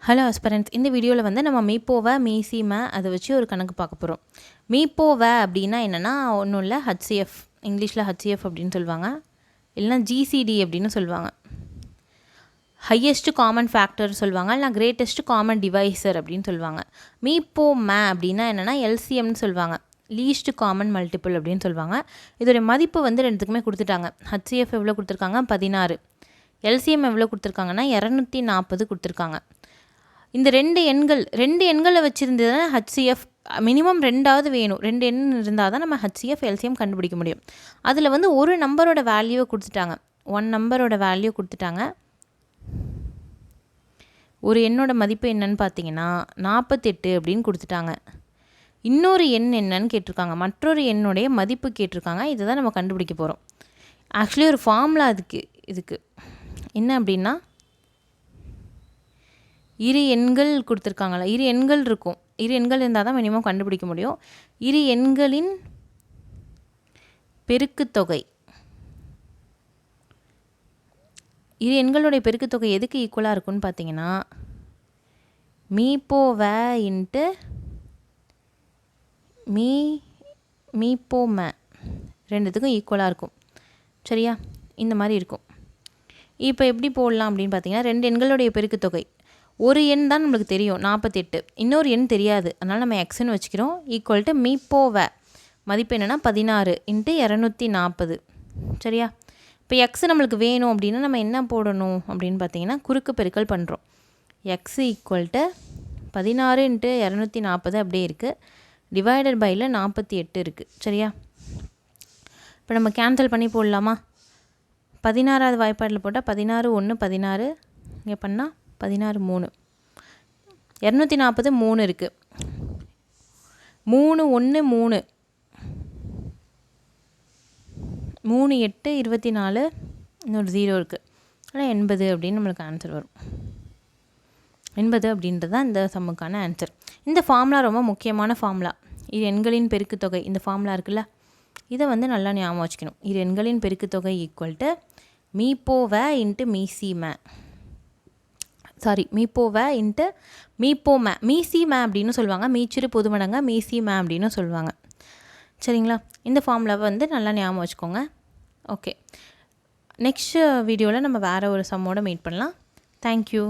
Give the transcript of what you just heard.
Hello aspirants, இந்த வீடியோவில் வந்து நம்ம மீப்போவை மீசிமை அதை வச்சு ஒரு கணக்கு பார்க்க போகிறோம். மீப்போவை அப்படின்னா என்னென்னா ஒன்றும் இல்லை, ஹச்சிஎஃப், இங்கிலீஷில் ஹச்சிஎஃப் அப்படின்னு சொல்லுவாங்க, இல்லைனா ஜிசிடி அப்படின்னு சொல்லுவாங்க. ஹையஸ்ட் காமன் ஃபேக்டர் சொல்லுவாங்க, இல்லை கிரேட்டஸ்ட் காமன் டிவைசர் அப்படின்னு சொல்லுவாங்க. மீப்போமே அப்படின்னா என்னென்னா எல்சிஎம்னு சொல்லுவாங்க, லீஸ்ட் காமன் மல்டிபிள் அப்படின்னு சொல்லுவாங்க. இதோடைய மதிப்பு வந்து ரெண்டுத்துக்குமே கொடுத்துட்டாங்க. ஹச்சிஎஃப் எவ்வளோ கொடுத்துருக்காங்க? 16. எல்சிஎம் எவ்வளோ கொடுத்துருக்காங்கன்னா 240 கொடுத்துருக்காங்க. இந்த ரெண்டு எண்களை வச்சுருந்ததுனா ஹச்சிஎஃப் மினிமம் 2ஆவது வேணும். 2 எண் இருந்தால் தான் நம்ம ஹச்சிஎஃப் எல்சிஎம் கண்டுபிடிக்க முடியும். அதில் வந்து ஒரு நம்பரோட வேல்யூவை கொடுத்துட்டாங்க, 1 நம்பரோட வேல்யூ கொடுத்துட்டாங்க. ஒரு எண்ணோட மதிப்பு என்னன்னு பார்த்தீங்கன்னா 48 அப்படின்னு கொடுத்துட்டாங்க. இன்னொரு எண் என்னன்னு கேட்டிருக்காங்க, மற்றொரு எண்ணுடைய மதிப்பு கேட்டிருக்காங்க. இதை தான் நம்ம கண்டுபிடிக்க போகிறோம். ஆக்சுவலி ஒரு ஃபார்முலா இதுக்கு என்ன அப்படின்னா, இரு எண்கள் கொடுத்துருக்காங்களா, இரு எண்கள் இருக்கும், இரு எண்கள் இருந்தால் தான் மினிமம் கண்டுபிடிக்க முடியும். இரு எண்களின் பெருக்குத்தொகை, இரு எண்களுடைய பெருக்குத்தொகை எதுக்கு ஈக்குவலாக இருக்குன்னு பார்த்தீங்கன்னா மீப்போவே இன்ட்டு மீப்போமே ரெண்டுத்துக்கும் ஈக்குவலாக இருக்கும். சரியா? இந்த மாதிரி இருக்கும். இப்போ எப்படி போடலாம் அப்படின்னு பார்த்தீங்கன்னா, 2 எண்களுடைய பெருக்குத்தொகை, ஒரு எண் தான் நம்மளுக்கு தெரியும் 48, இன்னொரு எண் தெரியாது, அதனால் நம்ம எக்ஸ்ன்னு வச்சுக்கிறோம். ஈக்குவல் டு மீப்போவே மதிப்பு என்னென்னா 16 இன்ட்டு 240. சரியா? இப்போ எக்ஸ் நம்மளுக்கு வேணும் அப்படின்னா நம்ம என்ன போடணும் அப்படின்னு பார்த்தீங்கன்னா, குறுக்கு பெருக்கல் பண்ணுறோம். எக்ஸ் ஈக்குவல் டு 16 இன்ட்டு 240 அப்படியே இருக்குது, டிவைடட் பையில் 48 இருக்குது. சரியா? இப்போ நம்ம கேன்சல் பண்ணி போடலாமா? 16வது வாய்ப்பாடில் போட்டால் 16 1 16, இங்கே பண்ணால் 16 3, 240 3 இருக்குது, 3 1 3, 3 8 24, இன்னொரு 0 இருக்குது. ஆனால் 80 அப்படின்னு நம்மளுக்கு ஆன்சர் வரும். 80 அப்படின்றது தான் இந்த சம்முக்கான ஆன்சர். இந்த ஃபார்முலா ரொம்ப முக்கியமான ஃபார்முலா. இது எண்களின் பெருக்குத்தொகை, இந்த ஃபார்முலா இருக்குல்ல, இதை வந்து நல்லா ஞாபகம் வச்சுக்கணும். இது எண்களின் பெருக்குத்தொகை ஈக்குவல் டு மீப்போவே இன்ட்டு மீசிமே, மீப்போவே இன்ட்டு மீப்போமே, மீசிமே அப்படின்னு சொல்லுவாங்க, மீச்சிறு பொதுமடங்க மீசிமே அப்படின்னு சொல்லுவாங்க. சரிங்களா? இந்த ஃபார்முலாவை வந்து நல்லா ஞாபகம் வச்சுக்கோங்க. ஓகே, நெக்ஸ்ட் வீடியோவில் நம்ம வேறு ஒரு சம்மோடு மீட் பண்ணலாம். தேங்க்யூ.